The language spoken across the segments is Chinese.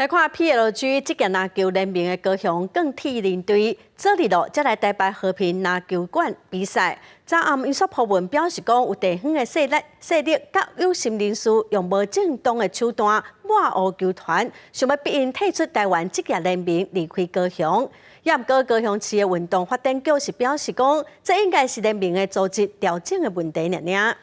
来看 PLG 这届篮球联盟的高雄更替联队，昨日落才来台北和平篮球馆比赛。早暗因所破文表示讲，有地方的势力甲有心人士用无正当的手段抹黑球团，想要逼因退出台湾这届联盟离开高雄。也毋过高雄市的运动发展局是表示讲，这应该是联盟的组织调整的问题尔。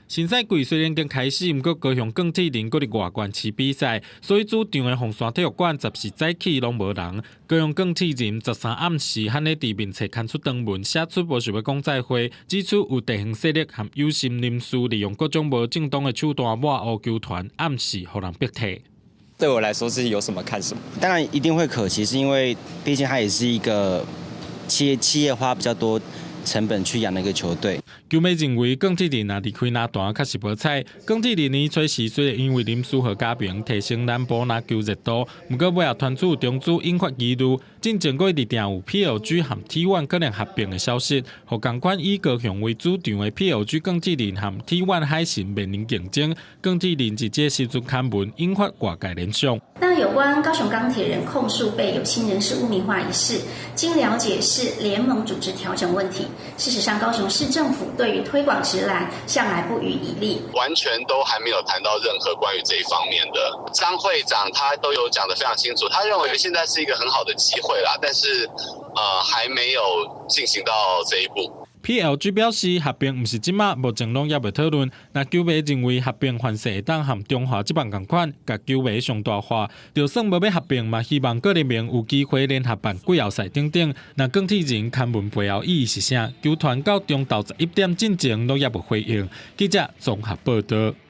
新赛季虽然已经开始，不过高雄更替人搁伫外县市比赛，所以主场的凤山体育馆暂时早起拢无人。高雄更替人13暗时，罕咧伫面册刊出长文，写出无想要讲再会，指出有地方势力和有心人士利用各种无正当的手段抹黑球团，暗示互人逼退。对我来说是有什么看什么，当然一定会可惜，是因为毕竟它也是一个企业花比较多成本去养的一个球队。球迷认为更替人若离开篮坛，确实无彩。更替人年初时虽然因为林书豪加盟提升南部篮球热度，不过尾后团主中止引发疑虑，进前过一定有 PLG 和 T1 可能合并的消息，互同款以高雄为主场的 PLG 更替人和 T1 海神面临竞争。更替人一这时阵刊文，引发外界联想。那有关高雄钢铁人控诉被有心人士污名化一事，经了解是联盟组织调整问题。事实上，高雄市政府对于推广直篮向来不遗余力，完全都还没有谈到任何关于这一方面的。张会长他都有讲得非常清楚，他认为现在是一个很好的机会啦，但是还没有进行到这一步。PLG 表示，合并毋是即马，目前拢也未讨论。那球迷认为合并范式会当和中华职棒同款，甲球迷上大化。就算无要合并，嘛希望各联盟有机会联合办季后赛等等。那更替人刊文背后意义是啥？球团到中昼11点进前拢也无回应。记者综合报道。